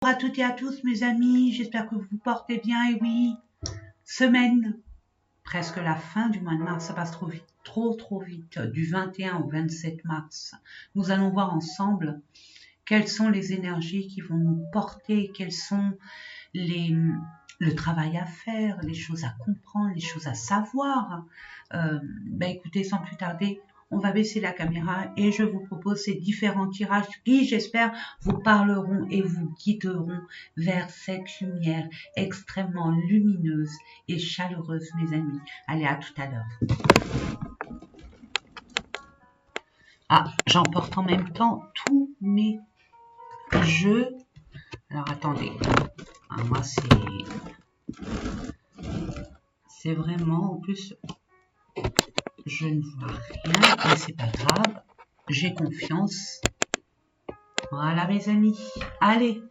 Bonjour à toutes et à tous mes amis, j'espère que vous vous portez bien. Et oui, semaine, presque la fin du mois de mars, ça passe trop vite, trop vite. Du 21 au 27 mars, nous allons voir ensemble quelles sont les énergies qui vont nous porter, quels sont le travail à faire, les choses à comprendre, les choses à savoir. Écoutez, sans plus tarder, on va baisser la caméra et je vous propose ces différents tirages qui, j'espère, vous parleront et vous guideront vers cette lumière extrêmement lumineuse et chaleureuse, mes amis. Allez, à tout à l'heure. Ah, j'emporte en même temps tous mes jeux. Alors, attendez. Ah, moi, c'est vraiment, en plus, je ne vois rien, mais c'est pas grave. J'ai confiance. Voilà, mes amis. Allez,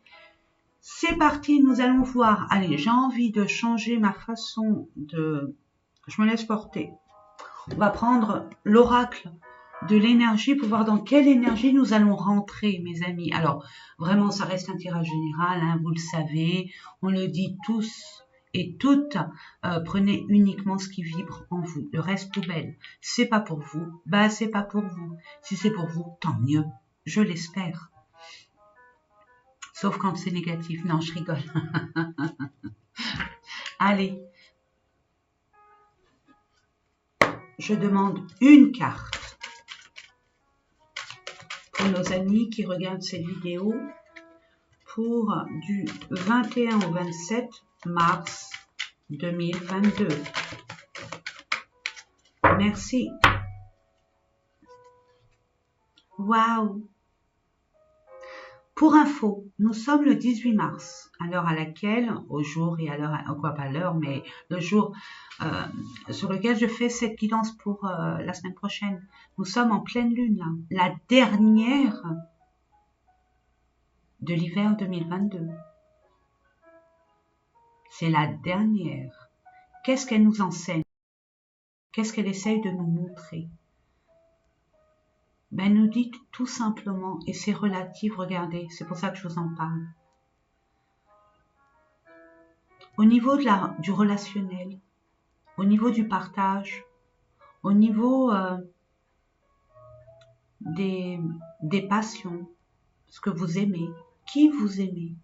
c'est parti. Nous allons voir. Allez, j'ai envie de changer ma façon de... Je me laisse porter. On va prendre l'oracle de l'énergie pour voir dans quelle énergie nous allons rentrer, mes amis. Alors, vraiment, ça reste un tirage général, hein, vous le savez. On le dit tous et toutes, prenez uniquement ce qui vibre en vous. Le reste poubelle. C'est pas pour vous, c'est pas pour vous. Si c'est pour vous, tant mieux. Je l'espère. Sauf quand c'est négatif. Non, je rigole. Allez. Je demande une carte pour nos amis qui regardent cette vidéo pour du 21 au 27 mars 2022. Merci. Waouh! Pour info, nous sommes le 18 mars, à l'heure à laquelle, au jour et à l'heure, quoi pas l'heure, mais le jour sur lequel je fais cette guidance pour la semaine prochaine. Nous sommes en pleine lune, là, la dernière de l'hiver 2022. C'est la dernière. Qu'est-ce qu'elle nous enseigne? Qu'est-ce qu'elle essaye de nous montrer? Nous dit tout simplement, et c'est relatif, regardez, c'est pour ça que je vous en parle. Au niveau du relationnel, au niveau du partage, au niveau des passions, ce que vous aimez, qui vous aimez,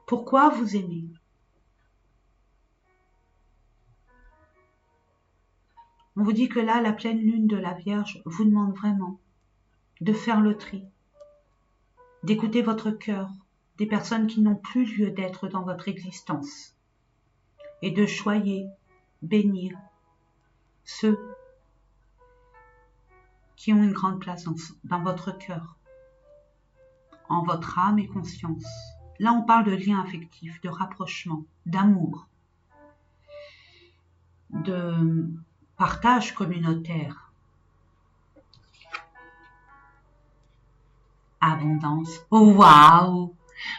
pourquoi vous aimez. On vous dit que là, la pleine lune de la Vierge vous demande vraiment de faire le tri, d'écouter votre cœur, des personnes qui n'ont plus lieu d'être dans votre existence, et de choyer, bénir ceux qui ont une grande place dans votre cœur, en votre âme et conscience. Là, on parle de lien affectif, de rapprochement, d'amour, de partage communautaire, abondance. Oh, waouh!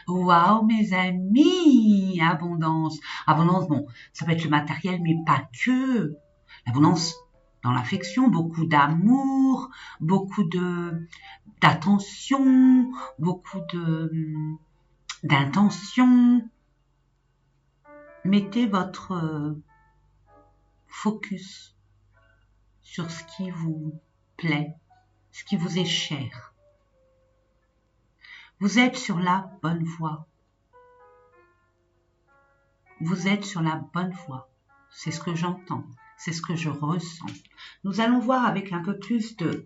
Waouh, mes amis! Abondance. Abondance, bon, ça peut être le matériel, mais pas que. L'abondance dans l'affection, beaucoup d'amour, beaucoup d'attention, beaucoup d'intention. Mettez votre focus sur ce qui vous plaît, ce qui vous est cher. Vous êtes sur la bonne voie. Vous êtes sur la bonne voie. C'est ce que j'entends. C'est ce que je ressens. Nous allons voir avec un peu plus de...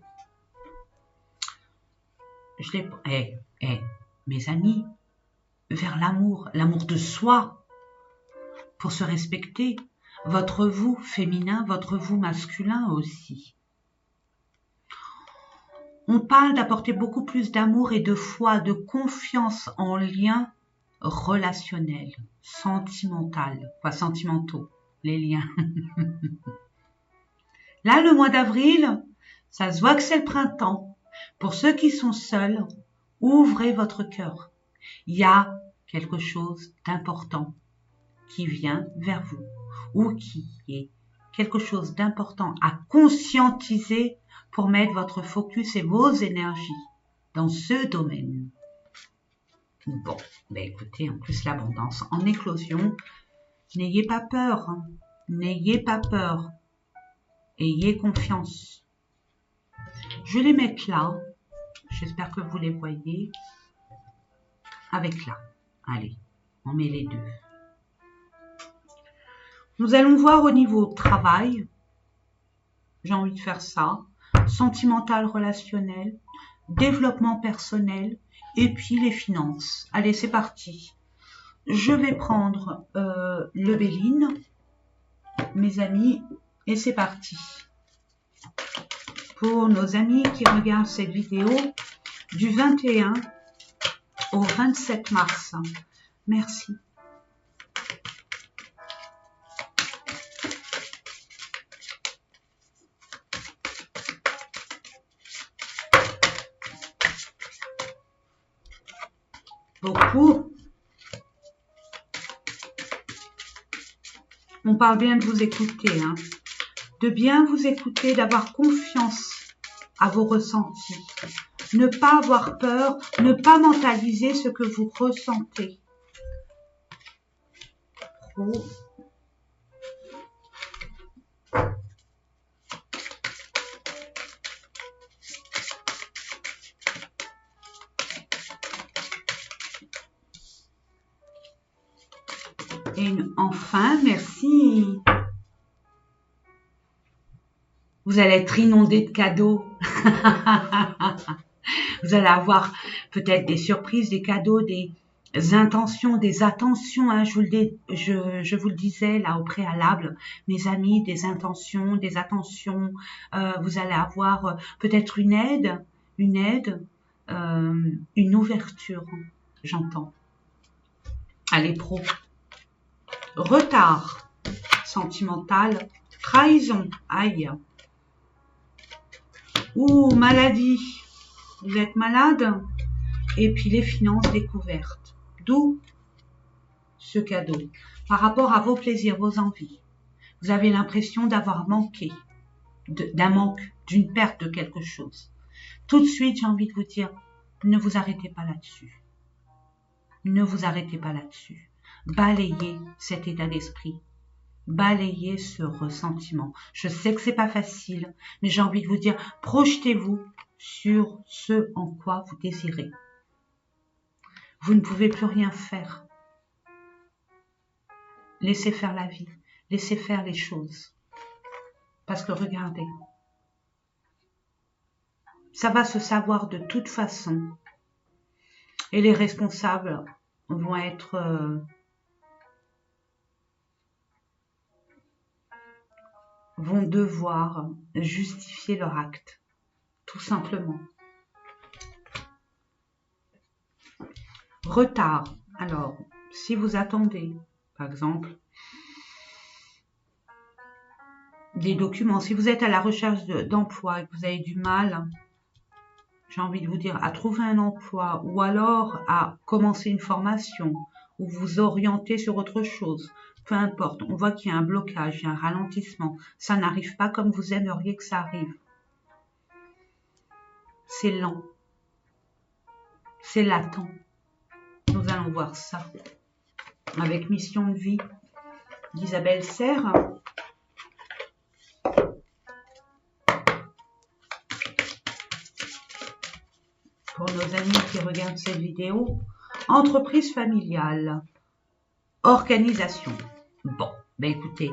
mes amis, vers l'amour de soi, pour se respecter. Votre vous féminin, votre vous masculin aussi. On parle d'apporter beaucoup plus d'amour et de foi, de confiance en lien relationnel, sentimental, pas sentimentaux, les liens. Là, le mois d'avril, ça se voit que c'est le printemps. Pour ceux qui sont seuls, ouvrez votre cœur. Il y a quelque chose d'important qui vient vers vous, ou qui est quelque chose d'important à conscientiser pour mettre votre focus et vos énergies dans ce domaine. Bon, ben écoutez, en plus l'abondance en éclosion. N'ayez pas peur, hein. N'ayez pas peur. Ayez confiance. Je vais les mettre là. J'espère que vous les voyez. Avec là. Allez, on met les deux. Nous allons voir au niveau travail. J'ai envie de faire ça. Sentimental, relationnel. Développement personnel. Et puis les finances. Allez, c'est parti. Je vais prendre le Béline, mes amis, et c'est parti. Pour nos amis qui regardent cette vidéo du 21 au 27 mars. Merci. Beaucoup. On parle bien de vous écouter, hein. De bien vous écouter, d'avoir confiance à vos ressentis. Ne pas avoir peur, ne pas mentaliser ce que vous ressentez. Pro. Et enfin, merci. Vous allez être inondé de cadeaux. Vous allez avoir peut-être des surprises, des cadeaux, des intentions, des attentions. Hein, je vous le disais là au préalable, mes amis, des intentions, des attentions. Vous allez avoir peut-être une aide, une ouverture, j'entends. Allez, pro. Retard sentimental, trahison, aïe. Ou maladie, vous êtes malade. Et puis les finances découvertes. D'où ce cadeau. Par rapport à vos plaisirs, vos envies. Vous avez l'impression d'avoir manqué, d'un manque, d'une perte de quelque chose. Tout de suite, j'ai envie de vous dire, ne vous arrêtez pas là-dessus. Ne vous arrêtez pas là-dessus. Balayez cet état d'esprit. Balayez ce ressentiment. Je sais que c'est pas facile, mais j'ai envie de vous dire, projetez-vous sur ce en quoi vous désirez. Vous ne pouvez plus rien faire. Laissez faire la vie. Laissez faire les choses. Parce que regardez, ça va se savoir de toute façon. Et les responsables vont être... vont devoir justifier leur acte. Tout simplement. Retard. Alors, si vous attendez, par exemple, des documents, si vous êtes à la recherche d'emploi et que vous avez du mal, j'ai envie de vous dire, à trouver un emploi ou alors à commencer une formation ou vous orienter sur autre chose, peu importe, on voit qu'il y a un blocage, il y a un ralentissement, ça n'arrive pas comme vous aimeriez que ça arrive. C'est lent, c'est latent. Nous allons voir ça avec Mission de vie d'Isabelle Serre. Pour nos amis qui regardent cette vidéo, entreprise familiale, organisation. Bon, ben écoutez,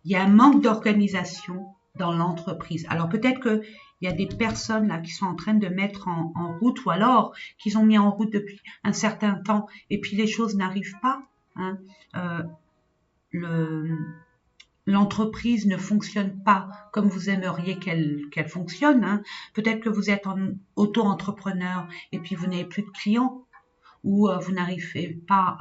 il y a un manque d'organisation dans l'entreprise. Alors peut-être qu'il y a des personnes là qui sont en train de mettre en route ou alors qu'ils ont mis en route depuis un certain temps et puis les choses n'arrivent pas. Hein. L'entreprise ne fonctionne pas comme vous aimeriez qu'elle fonctionne. Hein. Peut-être que vous êtes auto-entrepreneur et puis vous n'avez plus de clients ou vous n'arrivez pas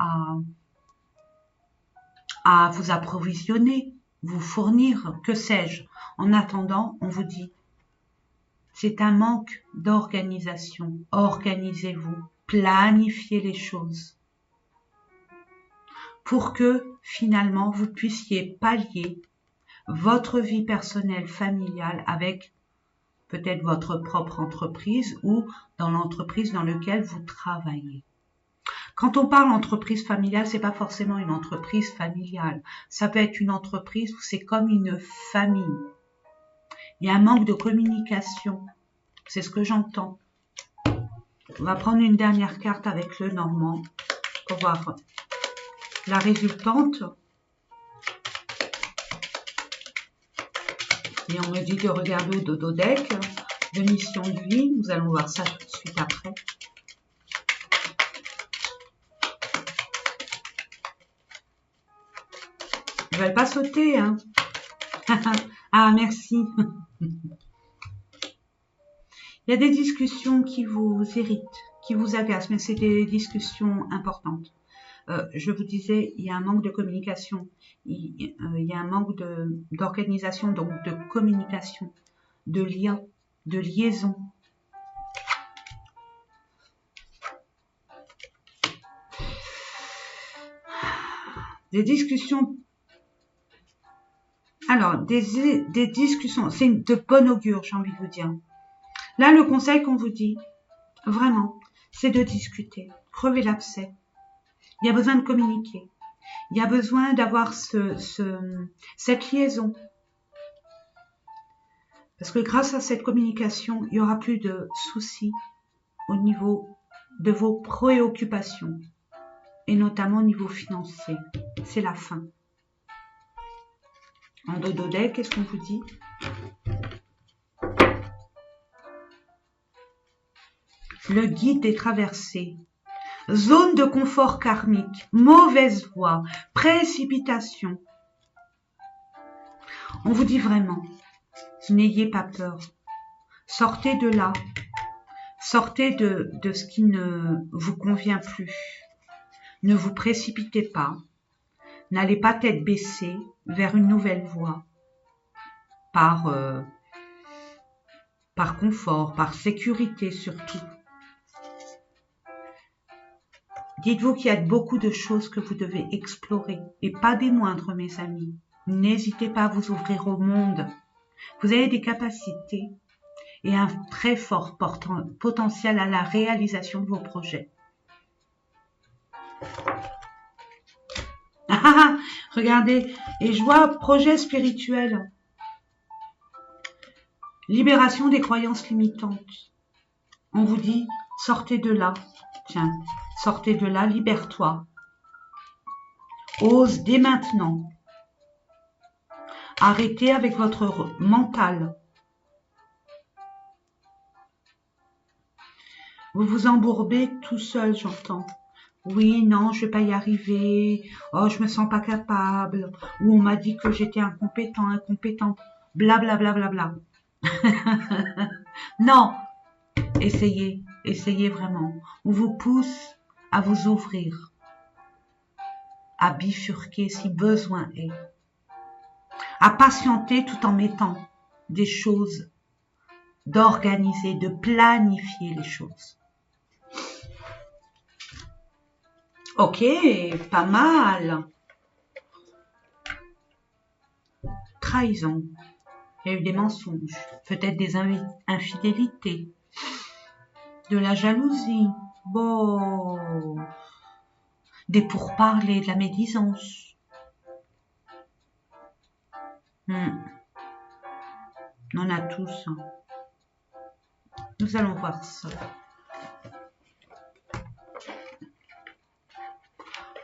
à vous approvisionner, vous fournir, que sais-je. En attendant, on vous dit, c'est un manque d'organisation. Organisez-vous, planifiez les choses pour que finalement vous puissiez pallier votre vie personnelle, familiale avec peut-être votre propre entreprise ou dans l'entreprise dans laquelle vous travaillez. Quand on parle entreprise familiale, c'est pas forcément une entreprise familiale. Ça peut être une entreprise où c'est comme une famille. Il y a un manque de communication. C'est ce que j'entends. On va prendre une dernière carte avec le Normand pour voir la résultante. Et on me dit de regarder au dodo deck, de mission de vie. Nous allons voir ça tout de suite après. Ils ne veulent pas sauter, hein. Ah, merci. Il y a des discussions qui vous irritent, qui vous agacent, mais c'est des discussions importantes. Je vous disais, il y a un manque de communication, il y a un manque d'organisation, donc de communication, de lien, de liaison. Des discussions. Alors, des discussions, c'est de bon augure, j'ai envie de vous dire. Là, le conseil qu'on vous dit, vraiment, c'est de discuter. Crevez l'abcès. Il y a besoin de communiquer. Il y a besoin d'avoir cette liaison. Parce que grâce à cette communication, il n'y aura plus de soucis au niveau de vos préoccupations. Et notamment au niveau financier. C'est la fin. En dodo deck, qu'est-ce qu'on vous dit? Le guide des traversées. Zone de confort karmique. Mauvaise voie. Précipitation. On vous dit vraiment, n'ayez pas peur. Sortez de là. Sortez de ce qui ne vous convient plus. Ne vous précipitez pas. N'allez pas tête baissée vers une nouvelle voie. Par confort, par sécurité surtout. Dites-vous qu'il y a beaucoup de choses que vous devez explorer, et pas des moindres, mes amis. N'hésitez pas à vous ouvrir au monde. Vous avez des capacités et un très fort potentiel à la réalisation de vos projets. Ah, regardez, et je vois projet spirituel. Libération des croyances limitantes. On vous dit, sortez de là. Tiens, sortez de là, libère-toi. Ose dès maintenant. Arrêtez avec votre mental. Vous vous embourbez tout seul, j'entends. Oui, non, je vais pas y arriver. Oh, je me sens pas capable. Ou on m'a dit que j'étais incompétent, incompétente. Bla bla bla bla bla. Non, essayez, essayez vraiment. On vous pousse à vous ouvrir, à bifurquer si besoin est, à patienter tout en mettant des choses, d'organiser, de planifier les choses. Ok, pas mal. Trahison. Il y a eu des mensonges, peut-être des infidélités, de la jalousie, bon, des pourparlers, de la médisance. On en a tous. Hein. Nous allons voir ça.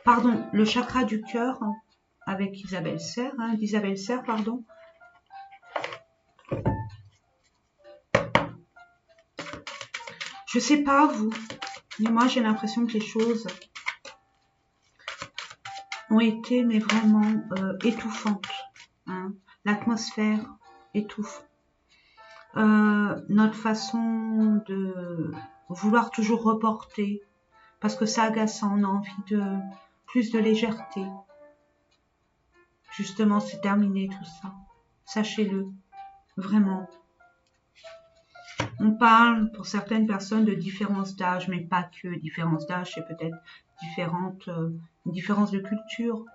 Pardon, le chakra du cœur avec Isabelle Serre, d'Isabelle Serre, pardon. Je sais pas vous, mais moi j'ai l'impression que les choses ont été mais vraiment étouffantes. Hein. L'atmosphère étouffe. Notre façon de vouloir toujours reporter, parce que c'est agaçant, on a envie de plus de légèreté. Justement, c'est terminé tout ça. Sachez-le, vraiment. On parle pour certaines personnes de différence d'âge, mais pas que. Différence d'âge, c'est peut-être une différence de culture,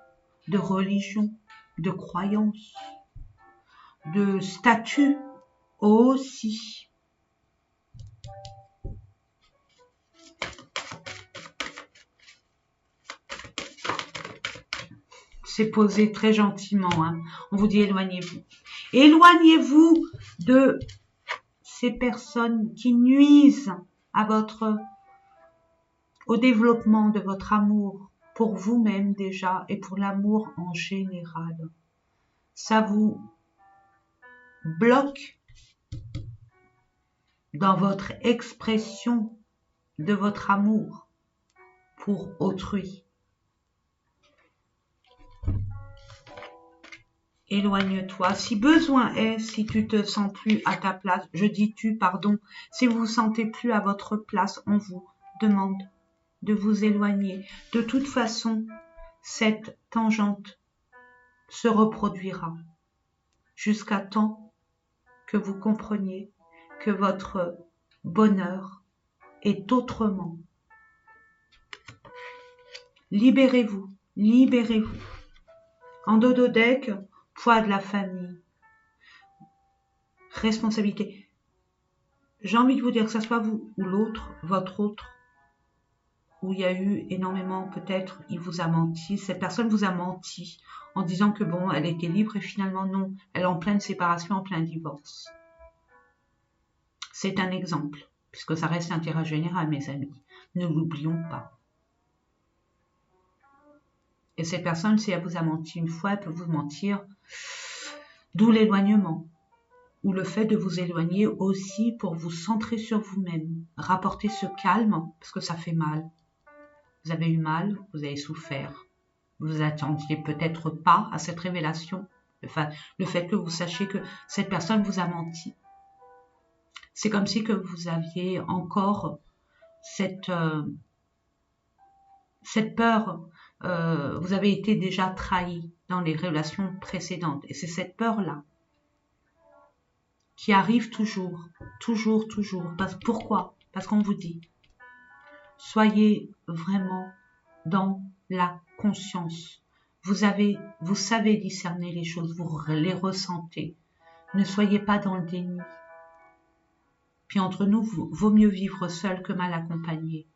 de religion, de croyance, de statut aussi. C'est posé très gentiment. Hein. On vous dit éloignez-vous. Éloignez-vous de ces personnes qui nuisent à au développement de votre amour pour vous-même déjà et pour l'amour en général. Ça vous bloque dans votre expression de votre amour pour autrui. Éloigne-toi. Si besoin est, si tu te sens plus à ta place, je dis tu, pardon, si vous vous sentez plus à votre place, on vous demande de vous éloigner. De toute façon, cette tangente se reproduira jusqu'à temps que vous compreniez que votre bonheur est autrement. Libérez-vous, libérez-vous. En dodo deck, poids de la famille, responsabilité. J'ai envie de vous dire que ce soit vous ou l'autre, votre autre, où il y a eu énormément, peut-être, il vous a menti, cette personne vous a menti en disant que bon, elle était libre et finalement non, elle est en pleine séparation, en plein divorce. C'est un exemple, puisque ça reste l'intérêt général, mes amis. Ne l'oublions pas. Et cette personne, si elle vous a menti une fois, elle peut vous mentir, d'où l'éloignement. Ou le fait de vous éloigner aussi pour vous centrer sur vous-même. Rapporter ce calme, parce que ça fait mal. Vous avez eu mal, vous avez souffert. Vous vous attendiez peut-être pas à cette révélation. Le fait que vous sachiez que cette personne vous a menti. C'est comme si que vous aviez encore cette peur. Vous avez été déjà trahi dans les relations précédentes. Et c'est cette peur-là qui arrive toujours. Pourquoi? Parce qu'on vous dit, soyez vraiment dans la conscience. Vous savez discerner les choses, vous les ressentez. Ne soyez pas dans le déni. Puis entre nous, vaut mieux vivre seul que mal accompagné.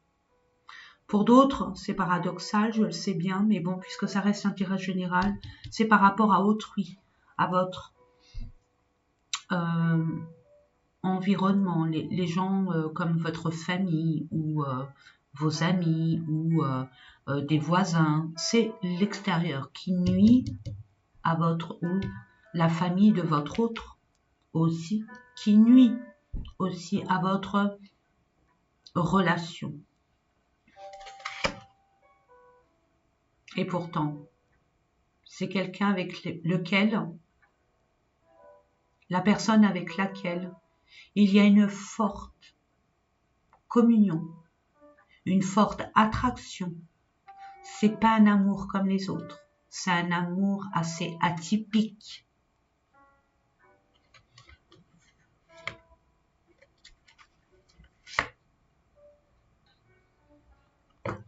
Pour d'autres, c'est paradoxal, je le sais bien, mais bon, puisque ça reste l'intérêt général, c'est par rapport à autrui, à votre environnement, les gens comme votre famille ou vos amis ou des voisins. C'est l'extérieur qui nuit à ou la famille de votre autre aussi, qui nuit aussi à votre relation. Et pourtant, c'est quelqu'un avec lequel, la personne avec laquelle il y a une forte communion, une forte attraction. C'est pas un amour comme les autres, c'est un amour assez atypique.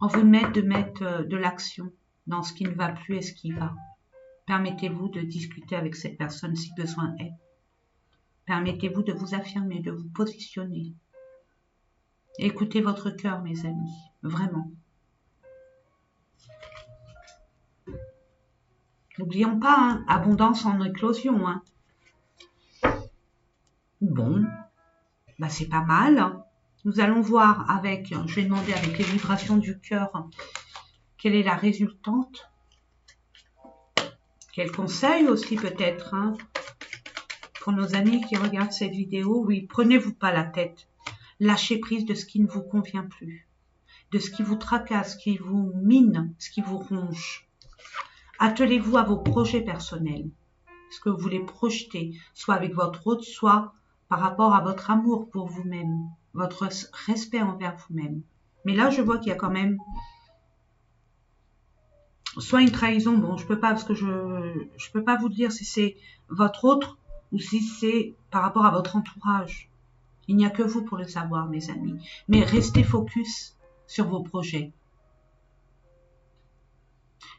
On vous demande de mettre de l'action dans ce qui ne va plus et ce qui va. Permettez-vous de discuter avec cette personne si besoin est. Permettez-vous de vous affirmer, de vous positionner. Écoutez votre cœur, mes amis, vraiment. N'oublions pas, hein, abondance en éclosion. Hein. Bon, bah c'est pas mal. Nous allons voir avec, je vais demander avec les vibrations du cœur, quelle est la résultante. Quel conseil aussi peut-être, hein, pour nos amis qui regardent cette vidéo. Oui, prenez-vous pas la tête. Lâchez prise de ce qui ne vous convient plus, de ce qui vous tracasse, ce qui vous mine, ce qui vous ronge. Attelez-vous à vos projets personnels, ce que vous voulez projeter, soit avec votre autre, soit par rapport à votre amour pour vous-même, votre respect envers vous-même. Mais là, je vois qu'il y a quand même soit une trahison, bon, je peux pas, parce que je peux pas vous dire si c'est votre autre ou si c'est par rapport à votre entourage. Il n'y a que vous pour le savoir, mes amis. Mais restez focus sur vos projets.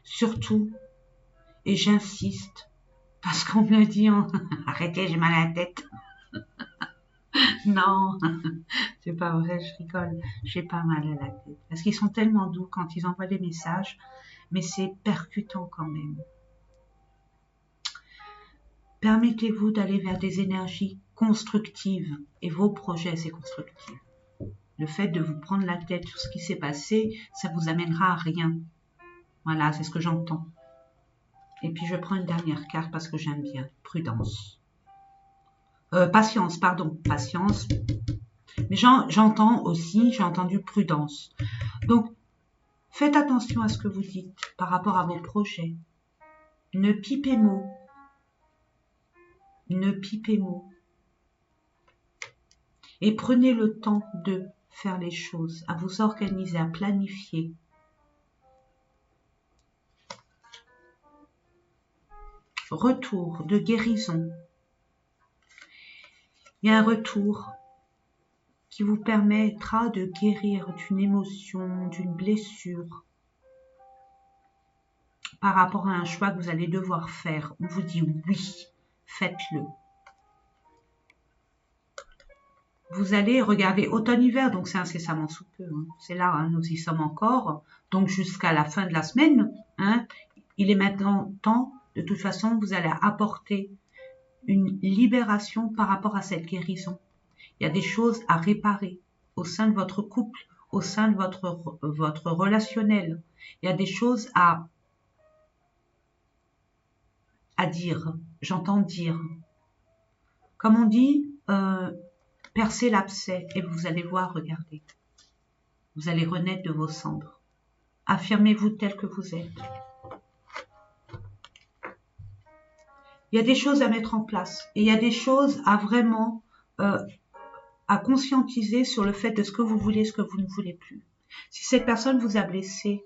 Surtout, et j'insiste, parce qu'on me dit, arrêtez, j'ai mal à la tête. Non, c'est pas vrai, je rigole. J'ai pas mal à la tête. Parce qu'ils sont tellement doux quand ils envoient des messages, mais c'est percutant quand même. Permettez-vous d'aller vers des énergies constructives. Et vos projets, c'est constructif. Le fait de vous prendre la tête sur ce qui s'est passé, ça vous amènera à rien. Voilà, c'est ce que j'entends. Et puis je prends une dernière carte parce que j'aime bien. Prudence. Patience, pardon. Patience. Mais j'entends aussi, j'ai entendu prudence. Donc, faites attention à ce que vous dites par rapport à vos projets. Ne pipez mot. Ne pipez mot. Et prenez le temps de faire les choses, à vous organiser, à planifier. Retour de guérison. Il y a un retour qui vous permettra de guérir d'une émotion, d'une blessure par rapport à un choix que vous allez devoir faire. On vous dit oui, faites-le. Vous allez regarder automne-hiver, donc c'est incessamment sous peu. Hein. C'est là, hein, nous y sommes encore. Donc jusqu'à la fin de la semaine, hein, il est maintenant temps, de toute façon, vous allez apporter une libération par rapport à cette guérison. Il y a des choses à réparer au sein de votre couple, au sein de votre relationnel. Il y a des choses à dire. J'entends dire. Comme on dit, percez l'abcès et vous allez voir, regardez. Vous allez renaître de vos cendres. Affirmez-vous tel que vous êtes. Il y a des choses à mettre en place et il y a des choses à vraiment à conscientiser sur le fait de ce que vous voulez, ce que vous ne voulez plus. Si cette personne vous a blessé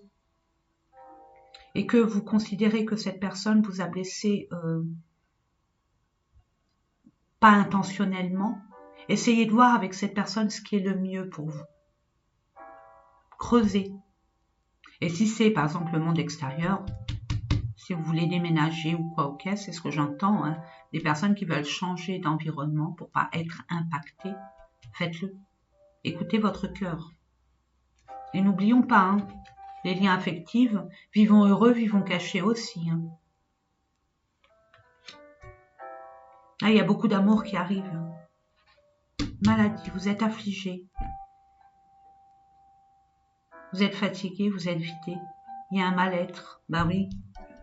et que vous considérez que cette personne vous a blessé pas intentionnellement, essayez de voir avec cette personne ce qui est le mieux pour vous. Creusez. Et si c'est par exemple le monde extérieur, si vous voulez déménager ou quoi, ok, c'est ce que j'entends, hein, des personnes qui veulent changer d'environnement pour pas être impactées, faites-le. Écoutez votre cœur. Et n'oublions pas, hein, les liens affectifs, vivons heureux, vivons cachés aussi. Hein. Là, il y a beaucoup d'amour qui arrive. Maladie, vous êtes affligé. Vous êtes fatigué, vous êtes vidé. Il y a un mal-être. Bah oui,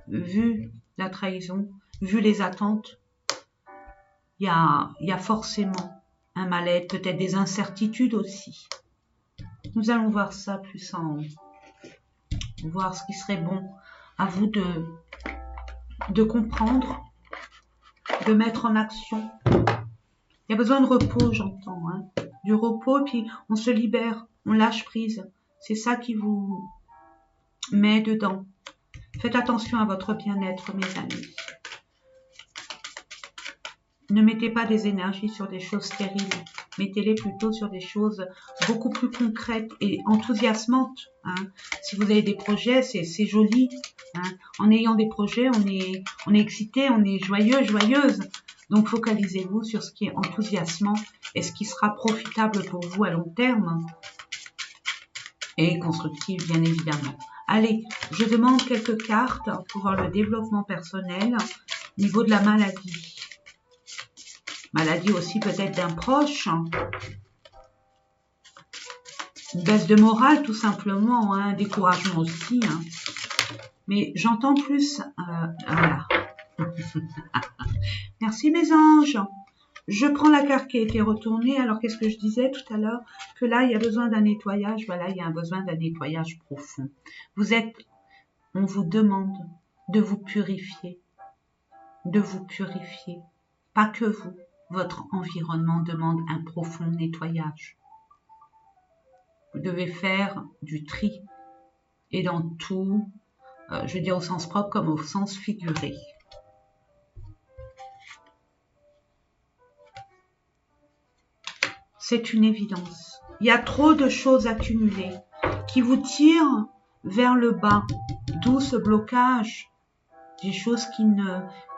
vu la trahison, vu les attentes, il y a forcément un mal-être, peut-être des incertitudes aussi. Nous allons voir ça plus en haut. Voir ce qui serait bon à vous de comprendre, de mettre en action. Il y a besoin de repos, j'entends. Hein. Du repos, puis on se libère, on lâche prise. C'est ça qui vous met dedans. Faites attention à votre bien-être, mes amis. Ne mettez pas des énergies sur des choses stériles. Mettez-les plutôt sur des choses beaucoup plus concrètes et enthousiasmantes. Hein. Si vous avez des projets, c'est joli. Hein. En ayant des projets, on est excité, on est joyeux, joyeuse. Donc focalisez-vous sur ce qui est enthousiasmant et ce qui sera profitable pour vous à long terme. Et constructif, bien évidemment. Allez, je demande quelques cartes pour le développement personnel au niveau de la maladie. Maladie aussi peut-être d'un proche. Une baisse de morale tout simplement, un découragement aussi. Hein. Mais j'entends plus... voilà. Merci mes anges. Je prends la carte qui a été retournée. Alors qu'est-ce que je disais tout à l'heure? Que là, il y a besoin d'un nettoyage. Voilà, il y a un besoin d'un nettoyage profond. On vous demande de vous purifier. De vous purifier. Pas que vous. Votre environnement demande un profond nettoyage. Vous devez faire du tri. Et dans tout, je veux dire au sens propre comme au sens figuré. C'est une évidence. Il y a trop de choses accumulées qui vous tirent vers le bas. D'où ce blocage. Des choses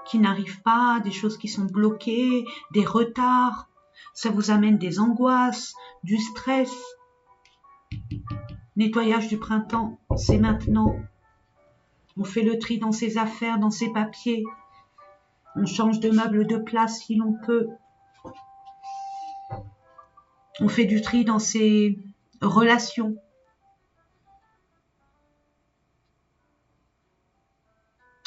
qui n'arrivent pas, des choses qui sont bloquées, des retards. Ça vous amène des angoisses, du stress. Nettoyage du printemps, c'est maintenant. On fait le tri dans ses affaires, dans ses papiers. On change de meuble de place si l'on peut. On fait du tri dans ses relations.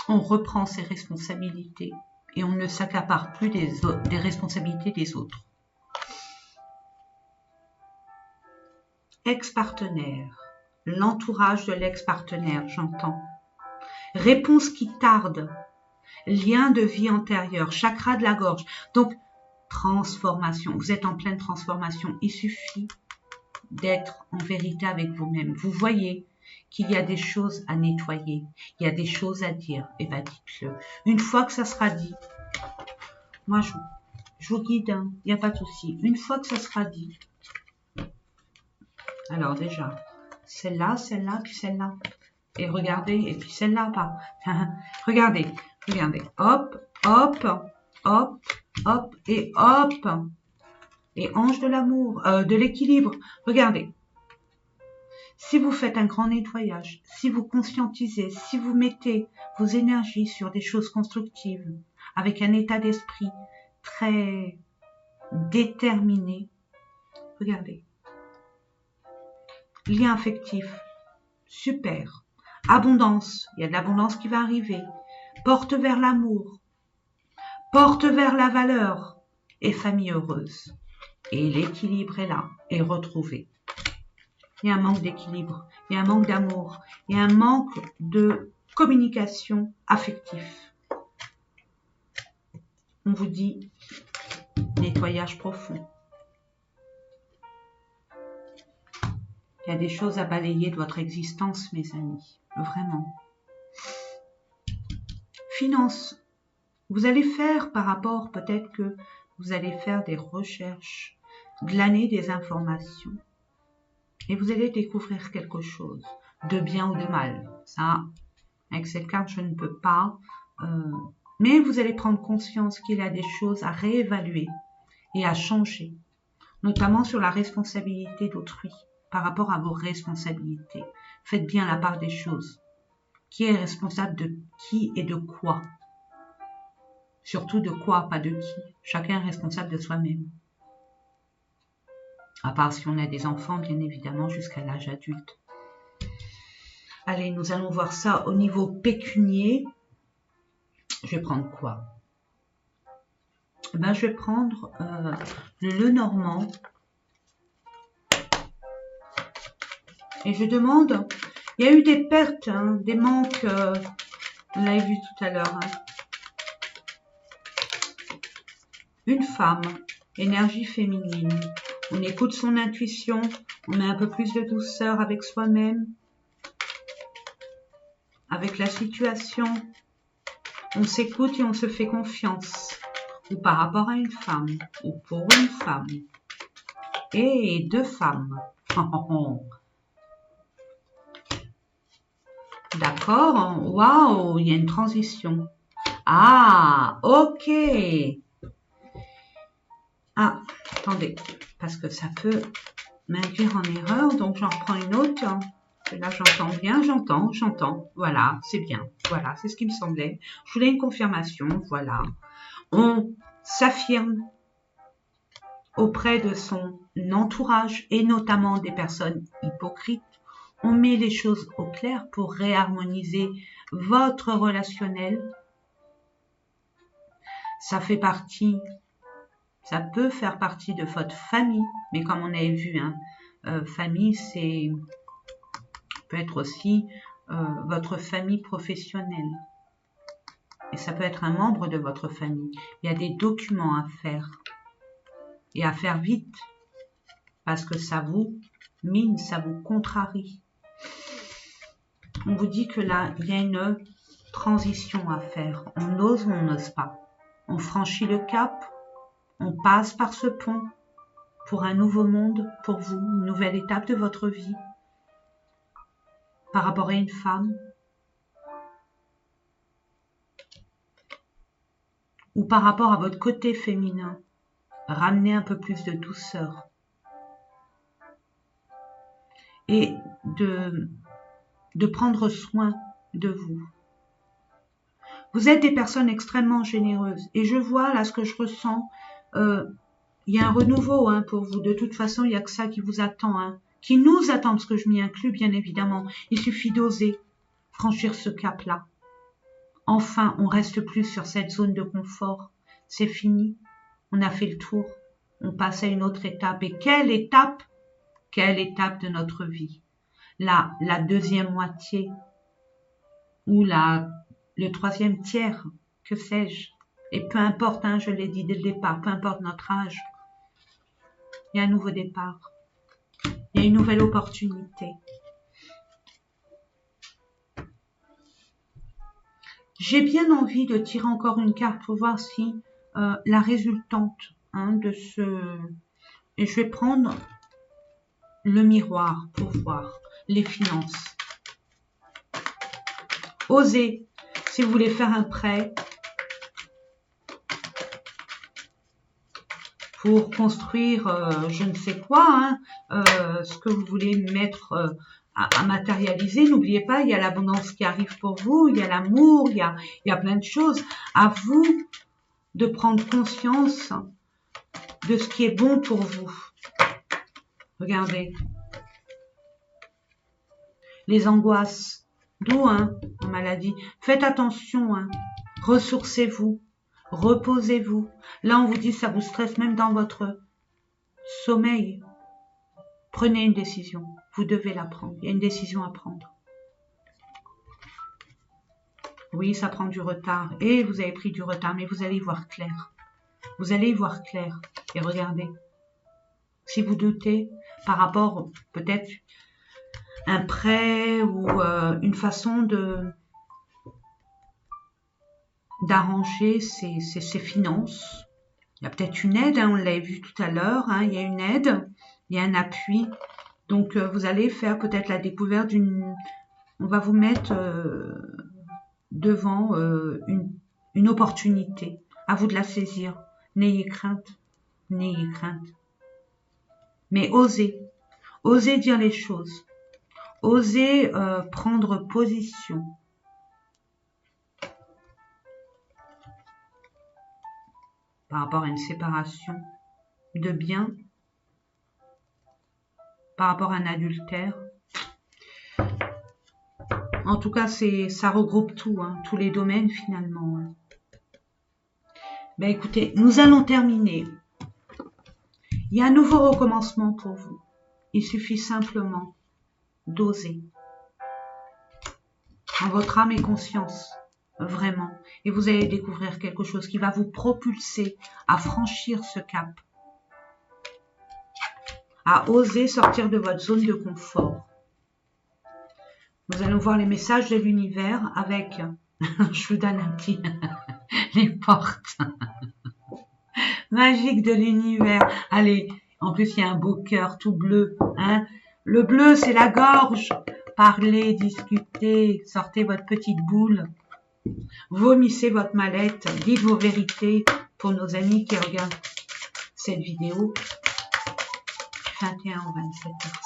On reprend ses responsabilités et on ne s'accapare plus des responsabilités des autres. Ex-partenaire, l'entourage de l'ex-partenaire, j'entends. Réponse qui tarde, lien de vie antérieure, chakra de la gorge. Donc, transformation, vous êtes en pleine transformation. Il suffit d'être en vérité avec vous-même. Vous voyez qu'il y a des choses à nettoyer, il y a des choses à dire, et bien dites-le. Une fois que ça sera dit, moi je vous guide, hein, il n'y a pas de souci. Une fois que ça sera dit, alors déjà, celle-là, puis celle-là. Et regardez, et puis celle-là, pas. Regardez, hop, hop, hop, hop, et hop. Et ange de l'amour, de l'équilibre. Regardez. Si vous faites un grand nettoyage, si vous conscientisez, si vous mettez vos énergies sur des choses constructives, avec un état d'esprit très déterminé, regardez. Lien affectif, super. Abondance, il y a de l'abondance qui va arriver. Porte vers l'amour, porte vers la valeur et famille heureuse. Et l'équilibre est là, est retrouvé. Il y a un manque d'équilibre, il y a un manque d'amour, il y a un manque de communication affective. On vous dit nettoyage profond. Il y a des choses à balayer de votre existence, mes amis, vraiment. Finances. Vous allez faire par rapport, peut-être que vous allez faire des recherches, glaner des informations. Et vous allez découvrir quelque chose, de bien ou de mal. Ça, avec cette carte, je ne peux pas. Mais vous allez prendre conscience qu'il y a des choses à réévaluer et à changer, notamment sur la responsabilité d'autrui, par rapport à vos responsabilités. Faites bien la part des choses. Qui est responsable de qui et de quoi? Surtout de quoi, pas de qui. Chacun est responsable de soi-même. À part si on a des enfants, bien évidemment, jusqu'à l'âge adulte. Allez, nous allons voir ça au niveau pécunier. Je vais prendre quoi? Ben, je vais prendre le Normand. Et je demande, il y a eu des pertes, hein, des manques, on l'avait vu tout à l'heure. Hein. Une femme, énergie féminine. On écoute son intuition, on met un peu plus de douceur avec soi-même, avec la situation. On s'écoute et on se fait confiance. Ou par rapport à une femme, ou pour une femme. Et deux femmes. D'accord, waouh, il y a une transition. Ah, ok. Ah, attendez, parce que ça peut m'induire en erreur, donc j'en reprends une autre. Là, j'entends bien, j'entends. Voilà, c'est bien. Voilà, c'est ce qui me semblait. Je voulais une confirmation, voilà. On s'affirme auprès de son entourage et notamment des personnes hypocrites. On met les choses au clair pour réharmoniser votre relationnel. Ça fait partie, ça peut faire partie de votre famille, mais comme on avait vu, hein, famille, c'est peut être aussi votre famille professionnelle. Et ça peut être un membre de votre famille. Il y a des documents à faire. Et à faire vite. Parce que ça vous mine, ça vous contrarie. On vous dit que là, il y a une transition à faire. On ose ou on n'ose pas. On franchit le cap. On passe par ce pont pour un nouveau monde, pour vous, une nouvelle étape de votre vie. Par rapport à une femme. Ou par rapport à votre côté féminin. Ramener un peu plus de douceur. Et de prendre soin de vous. Vous êtes des personnes extrêmement généreuses. Et je vois là ce que je ressens. Il y a un renouveau hein, pour vous. De toute façon, il n'y a que ça qui vous attend. Hein, qui nous attend, parce que je m'y inclus bien évidemment. Il suffit d'oser franchir ce cap-là. Enfin, on reste plus sur cette zone de confort. C'est fini. On a fait le tour. On passe à une autre étape. Et quelle étape? Quelle étape de notre vie? La deuxième moitié ou le troisième tiers, que sais-je? Et peu importe, hein, je l'ai dit dès le départ, peu importe notre âge, il y a un nouveau départ. Il y a une nouvelle opportunité. J'ai bien envie de tirer encore une carte pour voir si la résultante hein, de ce... Et je vais prendre le miroir pour voir les finances. Osez, si vous voulez faire un prêt pour construire je ne sais quoi, hein, ce que vous voulez mettre à matérialiser. N'oubliez pas, il y a l'abondance qui arrive pour vous, il y a l'amour, il y a plein de choses. À vous de prendre conscience de ce qui est bon pour vous. Regardez. Les angoisses. D'où, hein, en maladie. Faites attention, hein. Ressourcez-vous. Reposez-vous. Là, on vous dit, ça vous stresse même dans votre sommeil. Prenez une décision. Vous devez la prendre. Il y a une décision à prendre. Oui, ça prend du retard. Et vous avez pris du retard, mais vous allez y voir clair. Vous allez y voir clair. Et regardez. Si vous doutez par rapport peut-être un prêt ou une façon d'arranger ses finances. Il y a peut-être une aide, hein, on l'avait vu tout à l'heure, hein, il y a une aide, il y a un appui. Donc vous allez faire peut-être la découverte d'une... On va vous mettre devant une opportunité. À vous de la saisir. N'ayez crainte. N'ayez crainte. Mais osez. Osez dire les choses. Osez prendre position. Par rapport à une séparation de biens, par rapport à un adultère. En tout cas, ça regroupe tout, hein, tous les domaines finalement. Hein. Ben écoutez, nous allons terminer. Il y a un nouveau recommencement pour vous. Il suffit simplement d'oser. En votre âme et conscience, vraiment. Et vous allez découvrir quelque chose qui va vous propulser à franchir ce cap. À oser sortir de votre zone de confort. Nous allons voir les messages de l'univers avec, je vous donne un petit, les portes magiques de l'univers. Allez, en plus il y a un beau cœur tout bleu. Hein. Le bleu c'est la gorge. Parlez, discutez, sortez votre petite boule. Vomissez votre mallette, dites vos vérités pour nos amis qui regardent cette vidéo. 21 ou 27 heures.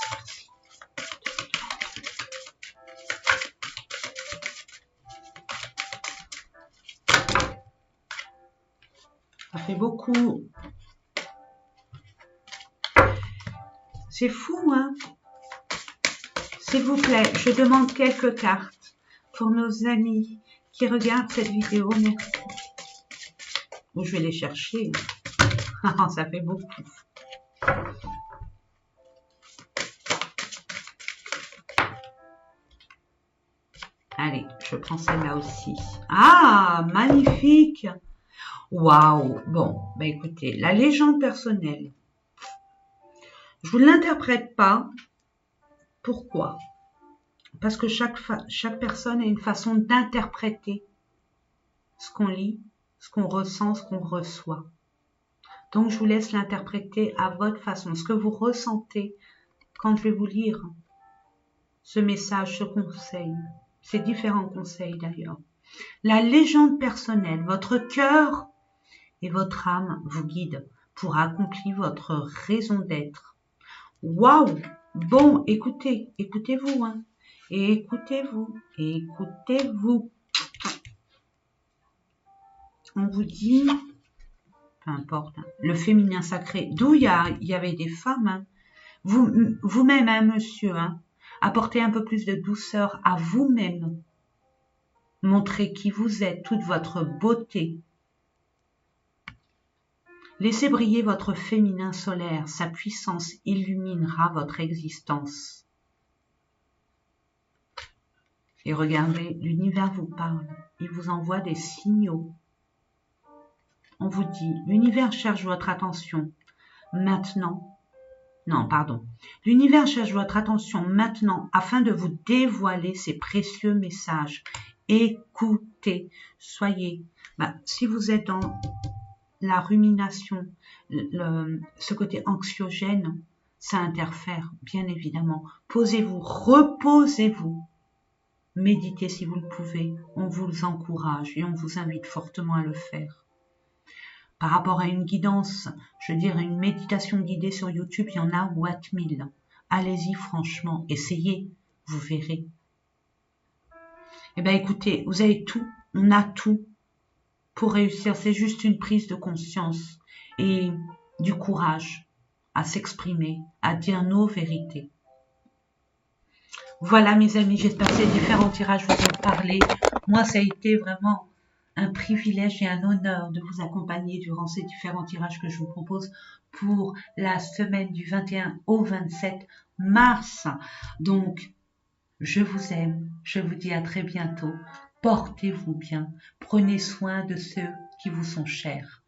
Ça fait beaucoup. C'est fou, hein? S'il vous plaît, je demande quelques cartes pour nos amis qui regardent cette vidéo. Merci. Ou je vais les chercher. Ça fait beaucoup. Allez, je prends celle-là aussi. Ah, magnifique! Waouh! Bon, bah écoutez, la légende personnelle. Je vous l'interprète pas. Pourquoi? Parce que chaque personne a une façon d'interpréter ce qu'on lit, ce qu'on ressent, ce qu'on reçoit. Donc, je vous laisse l'interpréter à votre façon. Ce que vous ressentez quand je vais vous lire ce message, ce conseil. Ces différents conseils d'ailleurs. La légende personnelle, votre cœur et votre âme vous guident pour accomplir votre raison d'être. Waouh! Bon, écoutez, écoutez-vous, hein. Écoutez-vous, écoutez-vous. on vous dit, peu importe, hein, le féminin sacré, d'où il y avait des femmes, hein, vous-même, hein, monsieur, hein, apportez un peu plus de douceur à vous-même. Montrez qui vous êtes, toute votre beauté. Laissez briller votre féminin solaire, sa puissance illuminera votre existence. Et regardez, l'univers vous parle, il vous envoie des signaux. On vous dit, l'univers cherche votre attention maintenant. Non, pardon. L'univers cherche votre attention maintenant afin de vous dévoiler ses précieux messages. Écoutez, soyez. Si vous êtes dans la rumination, ce côté anxiogène, ça interfère, bien évidemment. Posez-vous, reposez-vous. Méditez si vous le pouvez. On vous encourage et on vous invite fortement à le faire. Par rapport à une guidance, je veux dire une méditation guidée sur YouTube, il y en a Watt 1000. Allez-y franchement, essayez, vous verrez. Eh bien écoutez, vous avez tout, on a tout pour réussir. C'est juste une prise de conscience et du courage à s'exprimer, à dire nos vérités. Voilà mes amis, j'espère que ces différents tirages vous ont parlé. Moi, ça a été vraiment un privilège et un honneur de vous accompagner durant ces différents tirages que je vous propose pour la semaine du 21 au 27 mars. Donc, je vous aime, je vous dis à très bientôt. Portez-vous bien, prenez soin de ceux qui vous sont chers.